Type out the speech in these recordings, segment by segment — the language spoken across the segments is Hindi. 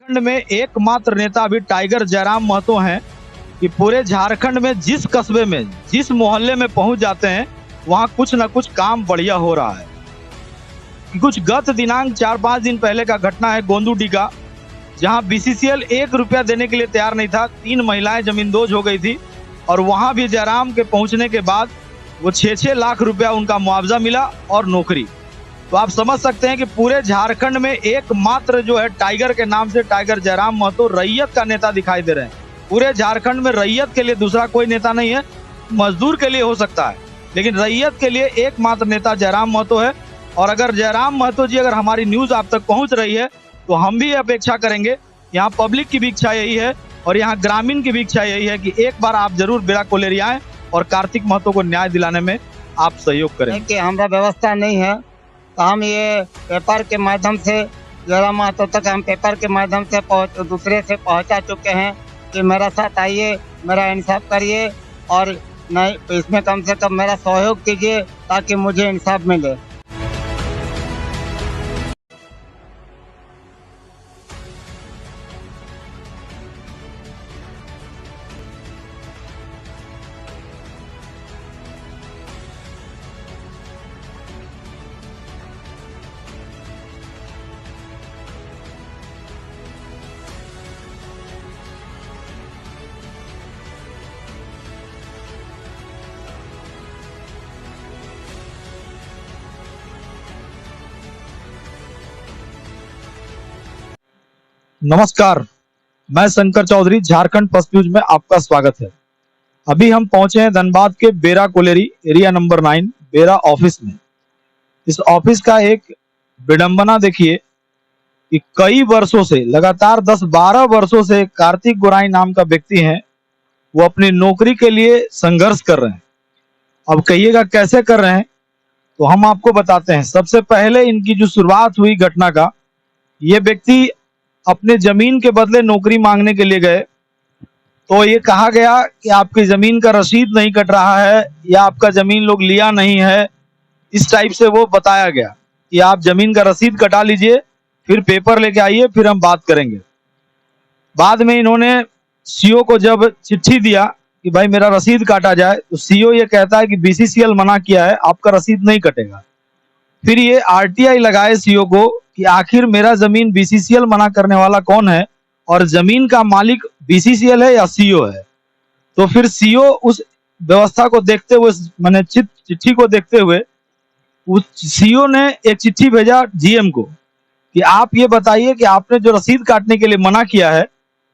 झारखंड में एकमात्र नेता अभी टाइगर जयराम महतो हैं कि पूरे झारखंड में जिस कस्बे में, जिस मोहल्ले में पहुंच जाते हैं वहां कुछ न कुछ काम बढ़िया हो रहा है। कुछ गत दिनांक 4-5 दिन पहले का घटना है गोंदूडी का, जहां बीसीसीएल 1 रुपया देने के लिए तैयार नहीं था। 3 महिलाएं जमींदोज हो गई थी और वहां भी जयराम के पहुंचने के बाद वो 6-6 लाख रुपया उनका मुआवजा मिला और नौकरी। तो आप समझ सकते हैं कि पूरे झारखंड में एकमात्र जो है टाइगर के नाम से टाइगर जयराम महतो रैयत का नेता दिखाई दे रहे हैं। पूरे झारखंड में रैयत के लिए दूसरा कोई नेता नहीं है। मजदूर के लिए हो सकता है, लेकिन रैयत के लिए एकमात्र नेता जयराम महतो है। और अगर जयराम महतो जी, अगर हमारी न्यूज आप तक पहुंच रही है तो हम भी अपेक्षा करेंगे, यहाँ पब्लिक की भी इच्छा यही है और यहाँ ग्रामीण की भी इच्छा यही है कि एक बार आप जरूर बेड़ा कोलेरी आए और कार्तिक महतो को न्याय दिलाने में आप सहयोग करें। कि हमारा व्यवस्था नहीं है तो हम ये पेपर के माध्यम से जयराम महतो तक हम पेपर के माध्यम से दूसरे से पहुंचा चुके हैं कि मेरा साथ आइए, मेरा इंसाफ करिए और नहीं इसमें कम से कम मेरा सहयोग कीजिए ताकि मुझे इंसाफ मिले। नमस्कार, मैं शंकर चौधरी, झारखंड फर्स्ट न्यूज में आपका स्वागत है। अभी हम पहुंचे हैं धनबाद के बेड़ा कोलेरी एरिया नंबर 9 बेड़ा ऑफिस में। इस ऑफिस का एक विडंबना देखिए कि कई वर्षों से, लगातार 10-12 वर्षों से कार्तिक गोराई नाम का व्यक्ति है, वो अपनी नौकरी के लिए संघर्ष कर रहे हैं। अब कहिएगा कैसे कर रहे हैं, तो हम आपको बताते हैं। सबसे पहले इनकी जो शुरुआत हुई घटना का, ये व्यक्ति अपने जमीन के बदले नौकरी मांगने के लिए गए तो ये कहा गया कि आपकी जमीन का रसीद नहीं कट रहा है या आपका जमीन लोग लिया नहीं है। इस टाइप से वो बताया गया कि आप जमीन का रसीद कटा लीजिए, फिर पेपर लेके आइए, फिर हम बात करेंगे। बाद में इन्होंने सीओ को जब चिट्ठी दिया कि भाई मेरा रसीद काटा जाए, तो सीओ ये कहता है कि बीसीसीएल मना किया है, आपका रसीद नहीं कटेगा। फिर ये आरटीआई लगाए सीओ को कि आखिर मेरा जमीन बीसीसीएल मना करने वाला कौन है और जमीन का मालिक बीसीसीएल है या सीओ है। तो फिर सीओ उस व्यवस्था को देखते हुए, मैंने चिट्ठी को देखते हुए, उस सीओ ने एक चिट्ठी भेजा जीएम को कि आप ये बताइए कि आपने जो रसीद काटने के लिए मना किया है,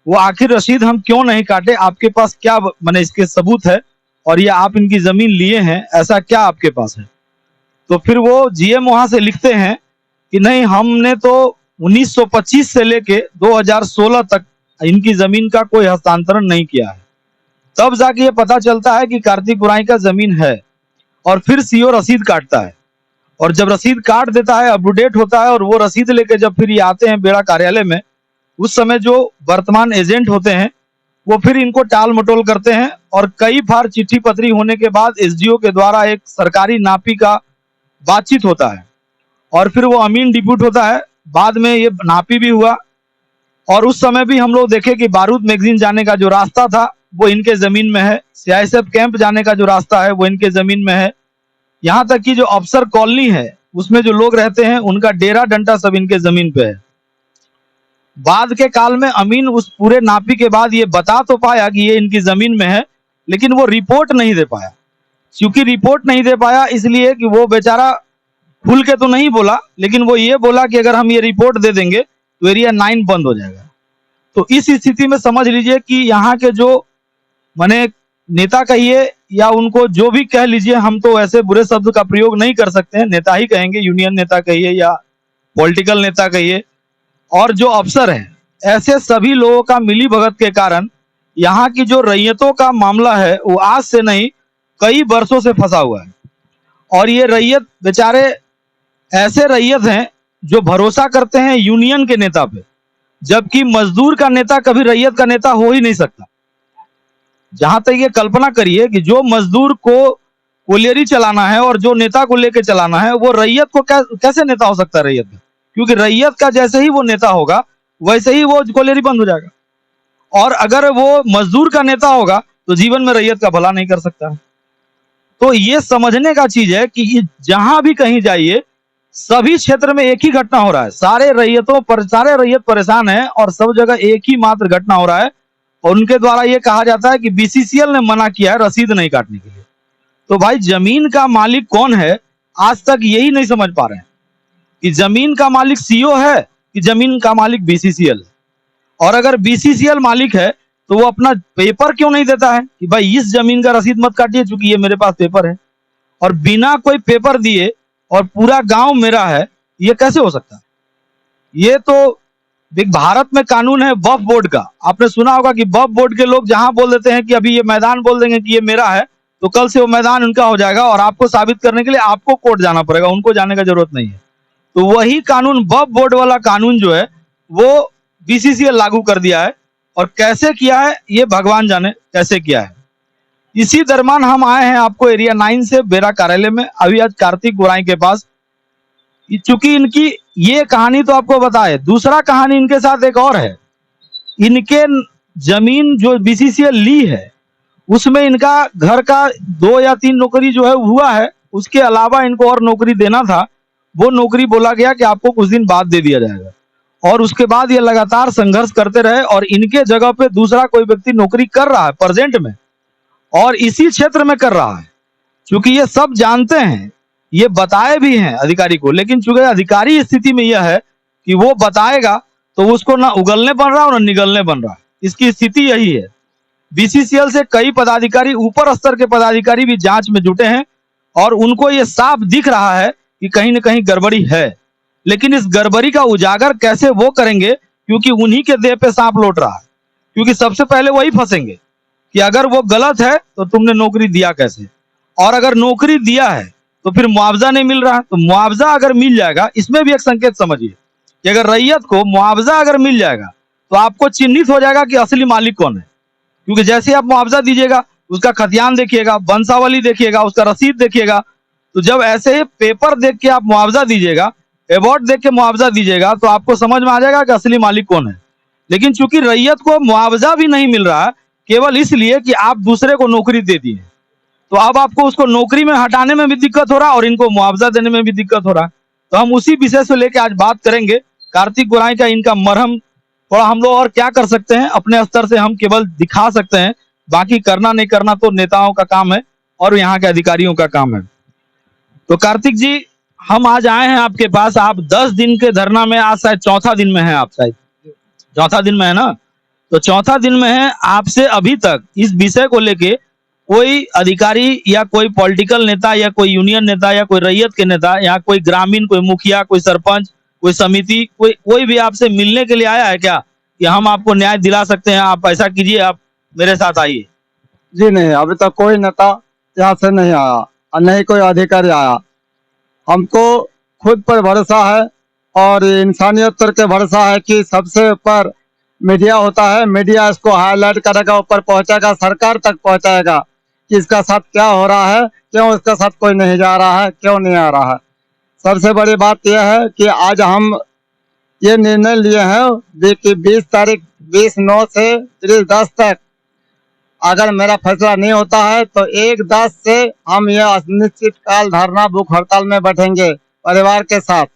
वो आखिर रसीद हम क्यों नहीं काटे, आपके पास क्या मैंने इसके सबूत है और ये आप इनकी जमीन लिए हैं, ऐसा क्या आपके पास है। तो फिर वो जीएम वहां से लिखते हैं कि नहीं, हमने तो 1925 से लेके 2016 तक इनकी जमीन का कोई हस्तांतरण नहीं किया है। तब जाके ये पता चलता है कि कार्तिक गोराई का जमीन है और फिर सीओ रसीद काटता है और जब रसीद काट देता है, अपडेट होता है और वो रसीद लेके जब फिर ये आते हैं बेड़ा कार्यालय में, उस समय जो वर्तमान एजेंट होते हैं वो फिर इनको टाल मटोल करते हैं और कई बार चिट्ठी पत्री होने के बाद एसडीओ के द्वारा एक सरकारी नापी का बातचीत होता है और फिर वो अमीन डिप्यूट होता है। बाद में ये नापी भी हुआ और उस समय भी हम लोग देखे कि बारूद मैगजीन जाने का जो रास्ता था वो इनके जमीन में है, सीआईएसएफ कैंप जाने का जो रास्ता है वो इनके जमीन में है। यहाँ तक कि जो अफसर कॉलोनी है उसमें जो लोग रहते हैं उनका डेरा डंडा सब इनके जमीन पे है। बाद के काल में अमीन उस पूरे नापी के बाद ये बता तो पाया कि ये इनकी जमीन में है, लेकिन वो रिपोर्ट नहीं दे पाया। क्योंकि रिपोर्ट नहीं दे पाया इसलिए कि वो बेचारा खुल के तो नहीं बोला, लेकिन वो ये बोला कि अगर हम ये रिपोर्ट दे देंगे तो एरिया 9 बंद हो जाएगा। तो इस स्थिति में समझ लीजिए कि यहाँ के जो माने नेता कहिए या उनको जो भी कह लीजिए, हम तो ऐसे बुरे शब्द का प्रयोग नहीं कर सकते हैं, नेता ही कहेंगे, यूनियन नेता कहिए या पॉलिटिकल नेता कहिए, और जो अफसर हैं, ऐसे सभी लोगों का मिली भगत के कारण यहाँ की जो रैयतों का मामला है वो आज से नहीं कई वर्षों से फंसा हुआ है। और ये रैयत बेचारे ऐसे रैयत हैं जो भरोसा करते हैं यूनियन के नेता पे, जबकि मजदूर का नेता कभी रैयत का नेता हो ही नहीं सकता। जहां तक ये कल्पना करिए कि जो मजदूर को कोलियरी चलाना है और जो नेता को लेके चलाना है, वो रैयत को कैसे नेता हो सकता है रैयत का, क्योंकि रैयत का जैसे ही वो नेता होगा वैसे ही वो कोलेरी बंद हो जाएगा। और अगर वो मजदूर का नेता होगा तो जीवन में रैयत का भला नहीं कर सकता। तो ये समझने का चीज है कि जहां भी कहीं जाइए, सभी क्षेत्र में एक ही घटना हो रहा है, सारे रैयत परेशान है और सब जगह एक ही मात्र घटना हो रहा है। और उनके द्वारा ये कहा जाता है कि बीसीसीएल ने मना किया है रसीद नहीं काटने के लिए। तो भाई जमीन का मालिक कौन है, आज तक यही नहीं समझ पा रहे हैं कि जमीन का मालिक सीओ है कि जमीन का मालिक बीसीसीएल है। और अगर बीसीसीएल मालिक है तो वो अपना पेपर क्यों नहीं देता है कि भाई इस जमीन का रसीद मत काटिए क्योंकि ये मेरे पास पेपर है। और बिना कोई पेपर दिए और पूरा गांव मेरा है, ये कैसे हो सकता है? ये तो एक भारत में कानून है वक्फ बोर्ड का। आपने सुना होगा कि वक्फ बोर्ड के लोग जहां बोल देते हैं कि अभी ये मैदान बोल देंगे कि ये मेरा है, तो कल से वो मैदान उनका हो जाएगा और आपको साबित करने के लिए आपको कोर्ट जाना पड़ेगा, उनको जाने का जरूरत नहीं है। तो वही कानून, वक्फ बोर्ड वाला कानून जो है वो बीसीसीएल लागू कर दिया है। और कैसे किया है ये भगवान जाने कैसे किया है। इसी दरमियान हम आए हैं आपको एरिया 9 से बेरा कार्यालय में, अभी आज कार्तिक गोराई के पास। चूंकि इनकी ये कहानी तो आपको बताए, दूसरा कहानी इनके साथ एक और है। इनके जमीन जो बीसीसीएल ली है उसमें इनका घर का 2 या 3 नौकरी जो है हुआ है, उसके अलावा इनको और नौकरी देना था। वो नौकरी बोला गया कि आपको कुछ दिन बाद दे दिया जाएगा। और उसके बाद ये लगातार संघर्ष करते रहे और इनके जगह पे दूसरा कोई व्यक्ति नौकरी कर रहा है प्रेजेंट में और इसी क्षेत्र में कर रहा है। क्योंकि ये सब जानते हैं, ये बताए भी हैं अधिकारी को, लेकिन चूंकि अधिकारी स्थिति में यह है कि वो बताएगा तो उसको ना उगलने बन रहा है और ना निगलने बन रहा है। इसकी स्थिति यही है। बीसीसीएल से कई पदाधिकारी, ऊपर स्तर के पदाधिकारी भी जांच में जुटे हैं और उनको ये साफ दिख रहा है कि कहीं ना कहीं गड़बड़ी है। लेकिन इस गड़बड़ी का उजागर कैसे वो करेंगे, क्योंकि उन्हीं के देह पे सांप लौट रहा है। क्योंकि सबसे पहले वही फंसेंगे कि अगर वो गलत है तो तुमने नौकरी दिया कैसे, और अगर नौकरी दिया है तो फिर मुआवजा नहीं मिल रहा है। तो मुआवजा अगर मिल जाएगा, इसमें भी एक संकेत समझिए कि अगर रैयत को मुआवजा अगर मिल जाएगा तो आपको चिन्हित हो जाएगा कि असली मालिक कौन है। क्योंकि जैसे आप मुआवजा दीजिएगा, उसका खतियान देखिएगा, वंशावली देखिएगा, उसका रसीद देखिएगा। तो जब ऐसे ही पेपर देख के आप मुआवजा दीजिएगा, अवार्ड देख के मुआवजा दीजिएगा, तो आपको समझ में आ जाएगा कि असली मालिक कौन है। लेकिन चूंकि रैयत को मुआवजा भी नहीं मिल रहा है, केवल इसलिए कि आप दूसरे को नौकरी दे दिए, तो अब आपको उसको नौकरी में हटाने में भी दिक्कत हो रहा है और इनको मुआवजा देने में भी दिक्कत हो रहा है। तो हम उसी विषय से लेकर आज बात करेंगे। कार्तिक गोराई का इनका मरहम थोड़ा हम लोग और क्या कर सकते हैं, अपने स्तर से हम केवल दिखा सकते हैं, बाकी करना नहीं करना तो नेताओं का काम है और यहाँ के अधिकारियों का काम है। तो कार्तिक जी, हम आज आए हैं आपके पास। आप 10 दिन के धरना में आज शायद चौथा दिन में है, आप शायद चौथा दिन में है ना? तो चौथा दिन में है। आपसे अभी तक इस विषय को लेके कोई अधिकारी या कोई पॉलिटिकल नेता या कोई यूनियन नेता या कोई रैयत के नेता या कोई ग्रामीण, कोई मुखिया, कोई सरपंच, कोई समिति, कोई भी आपसे मिलने के लिए आया है क्या कि हम आपको न्याय दिला सकते हैं, आप ऐसा कीजिए, आप मेरे साथ आइए? जी नहीं, अभी तक कोई नेता यहाँ से नहीं आया और नहीं कोई अधिकारी आया। हमको खुद पर भरोसा है और इंसानियत पर के भरोसा है कि सबसे ऊपर मीडिया होता है। मीडिया इसको हाईलाइट करेगा, ऊपर पहुंचाएगा, सरकार तक पहुंचाएगा कि इसका साथ क्या हो रहा है, क्यों इसका साथ कोई नहीं जा रहा है, क्यों नहीं आ रहा है। सबसे बड़ी बात यह है कि आज हम ये निर्णय लिए हैं कि 20 तारीख 20/9 से 30/10 तक अगर मेरा फैसला नहीं होता है तो 1/10 से हम यह अनिश्चित काल धरना भूख हड़ताल में बैठेंगे परिवार के साथ।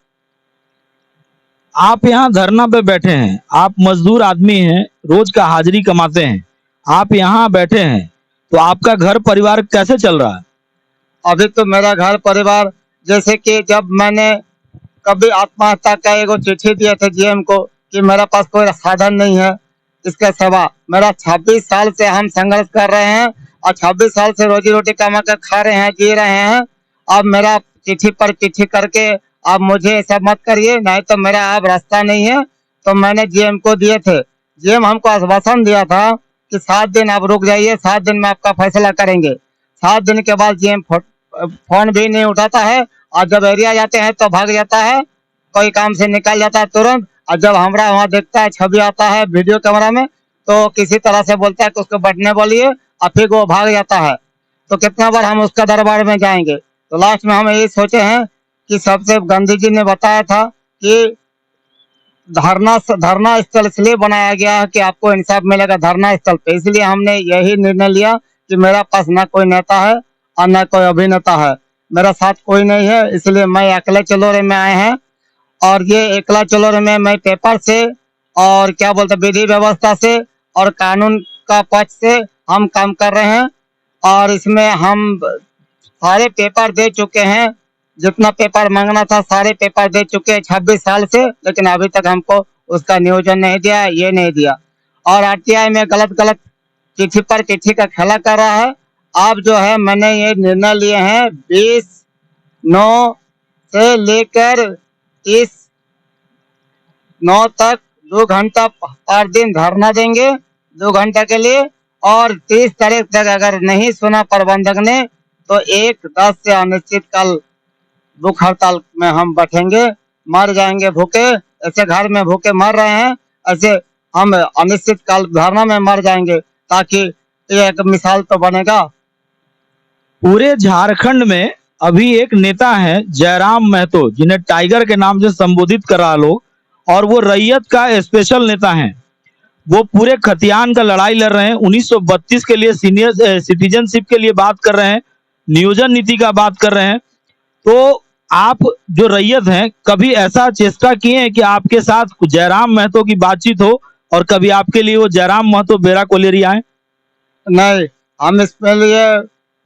आप यहाँ धरना पे बैठे हैं, आप मजदूर आदमी हैं, रोज का हाजिरी कमाते हैं, आप यहाँ बैठे हैं, तो आपका घर परिवार कैसे चल रहा है? अभी तो मेरा घर परिवार, जैसे कि जब मैंने कभी आत्महत्या का एगो चिट्ठी दिया था जीएम को कि मेरे पास कोई साधन नहीं है, इसके सिवा मेरा 26 साल से हम संघर्ष कर रहे हैं और 26 साल से रोजी रोटी कमा कर खा रहे हैं, जी रहे हैं। अब मेरा चिट्ठी पर चिट्ठी करके आप मुझे ऐसा मत करिए, नहीं तो मेरा अब रास्ता नहीं है। तो मैंने जीएम को दिए थे, जीएम हमको आश्वासन दिया था कि 7 दिन आप रुक जाइए, 7 दिन में आपका फैसला करेंगे। 7 दिन के बाद जीएम फोन भी नहीं उठाता है और जब एरिया जाते हैं तो भाग जाता है, कोई काम से निकल जाता है तुरंत। और जब हमारा वहाँ देखता है, छवि आता है वीडियो कैमरा में, तो किसी तरह से बोलता है कि उसको बैठने बोलिए और फिर वो भाग जाता है। तो कितना बार हम उसका दरबार में जाएंगे। तो लास्ट में हम यही सोचे हैं कि सबसे गांधी जी ने बताया था कि धरना स्थल इसलिए बनाया गया है कि आपको इंसाफ मिलेगा धरना स्थल पे, इसलिए हमने यही निर्णय लिया कि मेरा पास ना कोई नेता है और ना कोई अभिनेता है, मेरा साथ कोई नहीं है, इसलिए मैं अकेले चलोरे में आए हैं। और ये एकला चलोरे में मैं पेपर से और क्या बोलते विधि व्यवस्था से और कानून का पक्ष से हम काम कर रहे हैं। और इसमें हम सारे पेपर दे चुके हैं, जितना पेपर मांगना था सारे पेपर दे चुके हैं 26 साल से, लेकिन अभी तक हमको उसका नियोजन नहीं दिया, ये नहीं दिया। और आरटीआई में गलत गलत चिट्ठी पर चिट्ठी का खेला कर रहा है। अब जो है मैंने ये निर्णय लिए हैं 20/9 से लेकर 30/9 तक 2 घंटा हर दिन धरना देंगे 2 घंटा के लिए। और 30 तारीख तक अगर नहीं सुना प्रबंधक ने तो 1/10 से अनिश्चित काल भूख हड़ताल में हम बैठेंगे, मर जाएंगे भूखे, ऐसे घर में भूखे मर रहे हैं, ऐसे हम अनिश्चित काल धरना में मर जाएंगे, ताकि ये एक मिसाल तो बनेगा। पूरे झारखंड में अभी एक नेता है जयराम महतो, जिन्हें टाइगर के नाम से संबोधित कर रहा लोग, और वो रैयत का स्पेशल नेता हैं। वो पूरे खतियान का लड़ाई लड़ रहे हैं, 1932 के लिए सीनियर सिटीजनशिप के लिए बात कर रहे हैं, नियोजन नीति का बात कर रहे हैं। तो आप जो रैयत हैं, कभी ऐसा चेष्टा किए हैं कि आपके साथ जयराम महतो की बातचीत हो और कभी आपके लिए वो जयराम महतो बेरा कोलेरी आए? नहीं, हम इसके लिए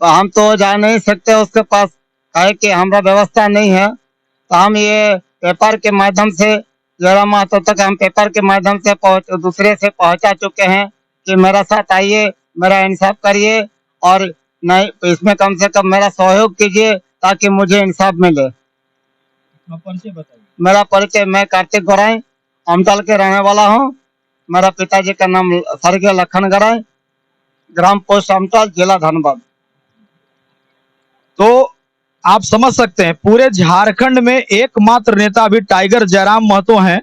हम तो जा नहीं सकते उसके पास, काहे कि हमारा व्यवस्था नहीं है। तो हम ये पेपर के माध्यम से जयराम महतो तक हम पेपर के माध्यम से दूसरे से पहुंचा चुके हैं कि मेरा साथ आइए, मेरा इंसाफ करिए, और नहीं इसमें कम से कम मेरा सहयोग कीजिए ताकि मुझे इंसाफ मिले। परिचय बताइए। मेरा परिचय, मैं कार्तिक गौराई अमटल के रहने वाला हूँ। मेरा पिताजी का नाम स्वर्गीय लखन गौराई, ग्राम पोस्ट अमटल, जिला धनबाद। तो आप समझ सकते हैं पूरे झारखंड में एकमात्र नेता अभी टाइगर जयराम महतो हैं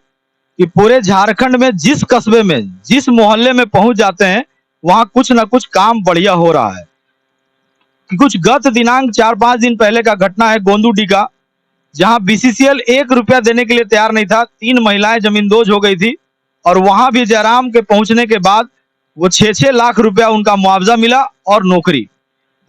कि पूरे झारखंड में जिस कस्बे में, जिस मोहल्ले में पहुंच जाते हैं, वहां कुछ ना कुछ काम बढ़िया हो रहा है। कुछ गत दिनांक 4-5 दिन पहले का घटना है गोंदूडी का, जहां बीसीसीएल 1 रुपया देने के लिए तैयार नहीं था। 3 महिलाएं जमींदोज हो गई थी और वहां भी जयराम के पहुंचने के बाद वो 6-6 लाख रुपया उनका मुआवजा मिला और नौकरी।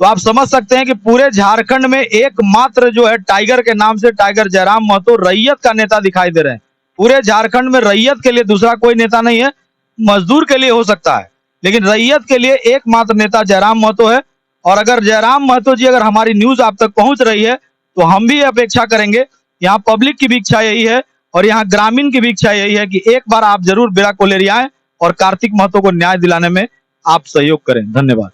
तो आप समझ सकते हैं कि पूरे झारखंड में एकमात्र जो है टाइगर के नाम से टाइगर जयराम महतो रैयत का नेता दिखाई दे रहे हैं। पूरे झारखंड में रैयत के लिए दूसरा कोई नेता नहीं है। मजदूर के लिए हो सकता है, लेकिन रैयत के लिए एकमात्र नेता जयराम महतो है। और अगर जयराम महतो जी, अगर हमारी न्यूज आप तक पहुंच रही है तो हम भी अपेक्षा करेंगे, यहाँ पब्लिक की भी इच्छा यही है और यहाँ ग्रामीण की भी इच्छा यही है कि एक बार आप जरूर बेरा कोलेरी आए और कार्तिक महतो को न्याय दिलाने में आप सहयोग करें। धन्यवाद।